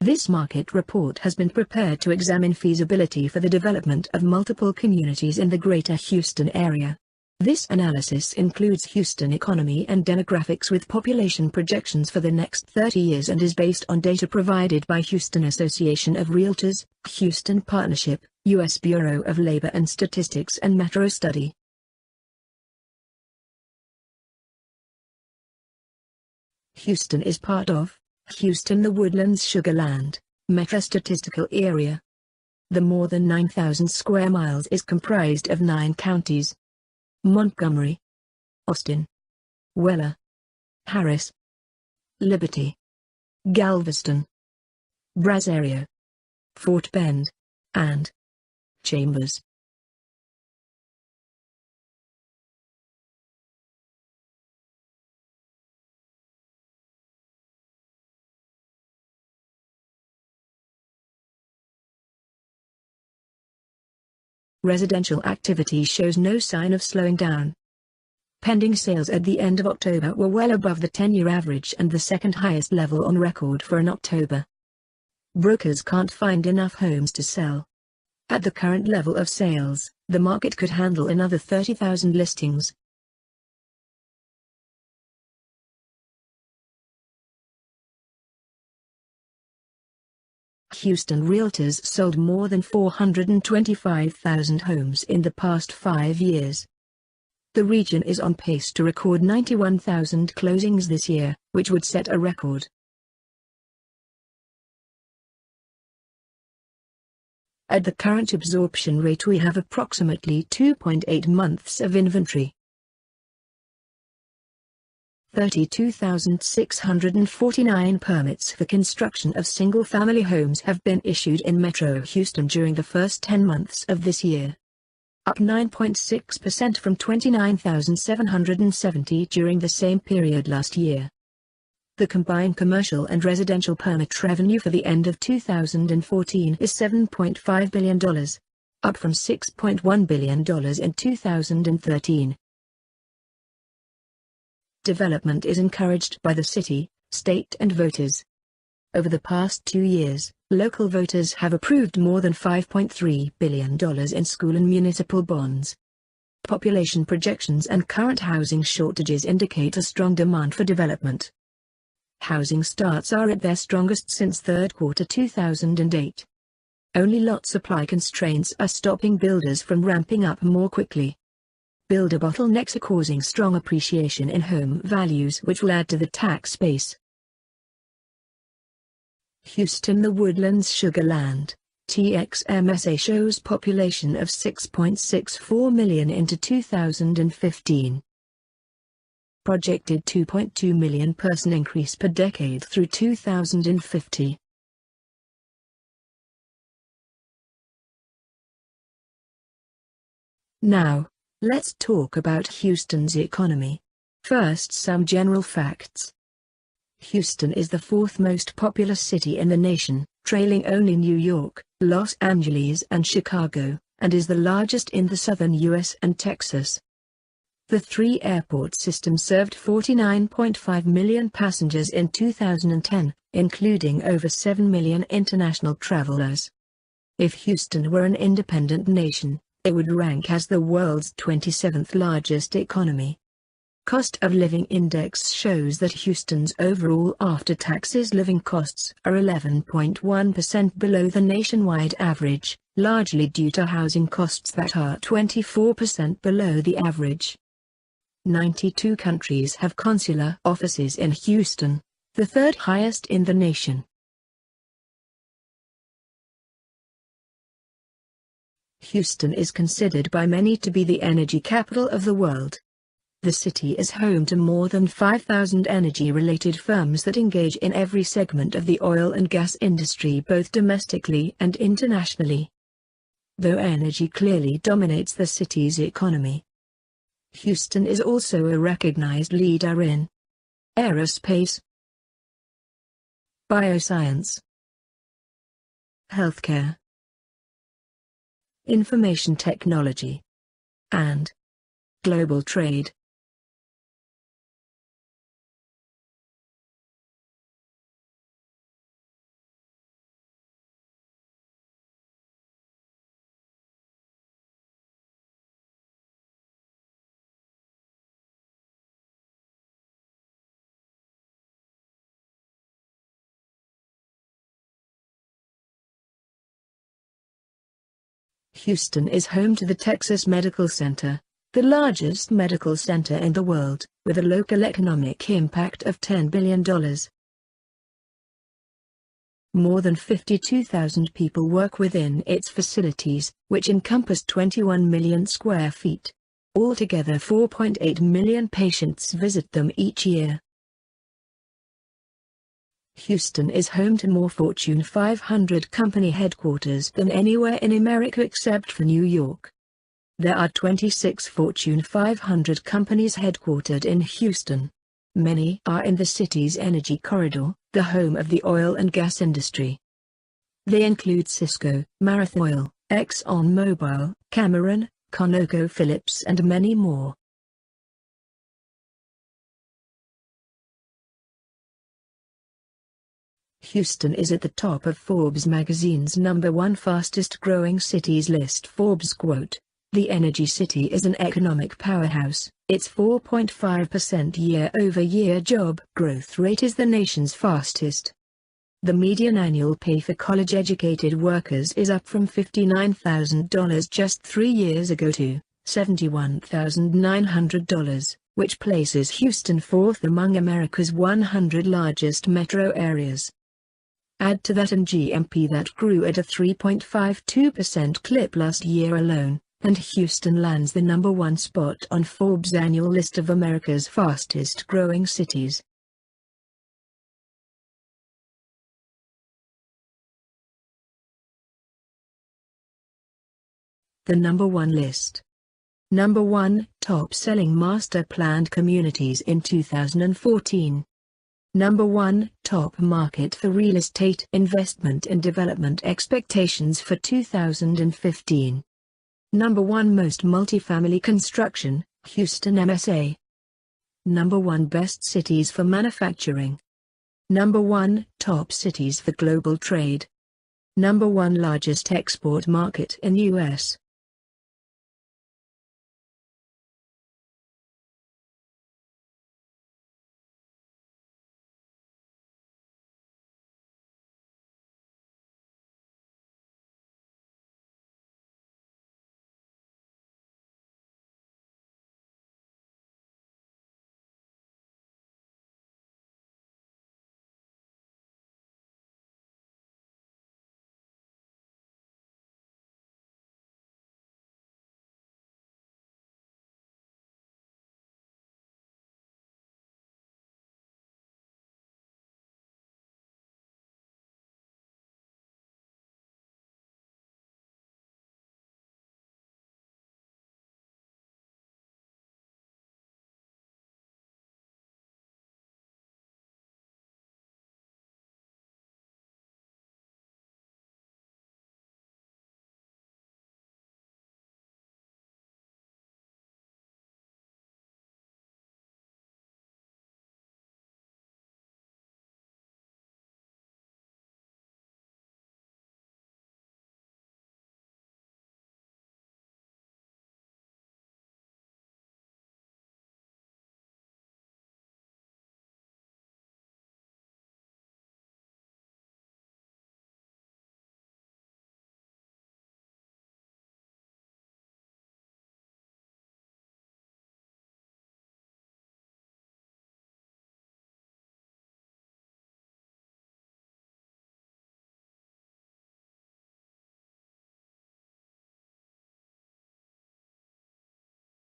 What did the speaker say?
This market report has been prepared to examine feasibility for the development of multiple communities in the greater Houston area. This analysis includes Houston economy and demographics with population projections for the next 30 years and is based on data provided by Houston Association of Realtors, Houston Partnership, U.S. Bureau of Labor and Statistics and Metro Study. Houston is part of Houston the Woodlands Sugar Land Metro Statistical Area. The more than 9,000 square miles is comprised of 9 counties: Montgomery, Austin, Weller, Harris, Liberty, Galveston, Brazoria, Fort Bend, and Chambers. Residential activity shows no sign of slowing down. Pending sales at the end of October were well above the 10-year average and the second highest level on record for an October. Brokers can't find enough homes to sell. At the current level of sales, the market could handle another 30,000 listings. Houston Realtors sold more than 425,000 homes in the past 5 years. The region is on pace to record 91,000 closings this year, which would set a record. At the current absorption rate, we have approximately 2.8 months of inventory. 32,649 permits for construction of single-family homes have been issued in Metro Houston during the first 10 months of this year, up 9.6% from 29,770 during the same period last year. The combined commercial and residential permit revenue for the end of 2014 is $7.5 billion, up from $6.1 billion in 2013. Development is encouraged by the city, state and voters. Over the past 2 years, local voters have approved more than $5.3 billion in school and municipal bonds. Population projections and current housing shortages indicate a strong demand for development. Housing starts are at their strongest since third quarter 2008. Only lot supply constraints are stopping builders from ramping up more quickly. Builder bottlenecks are causing strong appreciation in home values, which will add to the tax base. Houston the Woodlands Sugar Land, TX-MSA shows population of 6.64 million into 2015. Projected 2.2 million person increase per decade through 2050. Now, let's talk about Houston's economy. First, some general facts. Houston is the 4th most populous city in the nation, trailing only New York, Los Angeles and Chicago, and is the largest in the southern U.S. and Texas. The 3-airport system served 49.5 million passengers in 2010, including over 7 million international travelers. If Houston were an independent nation, it would rank as the world's 27th largest economy. Cost of Living Index shows that Houston's overall after-taxes living costs are 11.1% below the nationwide average, largely due to housing costs that are 24% below the average. 92 countries have consular offices in Houston, the 3rd highest in the nation. Houston is considered by many to be the energy capital of the world. The city is home to more than 5,000 energy-related firms that engage in every segment of the oil and gas industry, both domestically and internationally. Though energy clearly dominates the city's economy, Houston is also a recognized leader in aerospace, bioscience, healthcare, information technology, and global trade. Houston is home to the Texas Medical Center, the largest medical center in the world, with a local economic impact of $10 billion. More than 52,000 people work within its facilities, which encompass 21 million square feet. Altogether 4.8 million patients visit them each year. Houston is home to more Fortune 500 company headquarters than anywhere in America except for New York. There are 26 Fortune 500 companies headquartered in Houston. Many are in the city's energy corridor, the home of the oil and gas industry. They include Cisco, Marathon Oil, ExxonMobil, Cameron, ConocoPhillips and many more. Houston is at the top of Forbes magazine's #1 fastest growing cities list. Forbes quote, "The energy city is an economic powerhouse. Its 4.5% year-over-year job growth rate is the nation's fastest." The median annual pay for college-educated workers is up from $59,000 just 3 years ago to $71,900, which places Houston fourth among America's 100 largest metro areas. Add to that an GMP that grew at a 3.52% clip last year alone, and Houston lands the #1 spot on Forbes' annual list of America's fastest growing cities. The #1 list. #1 Top-selling master-planned communities in 2014. #1 Top market for real estate investment and development expectations for 2015. #1 most multifamily construction, Houston MSA. #1 best cities for manufacturing. #1 top cities for global trade. #1 largest export market in U.S.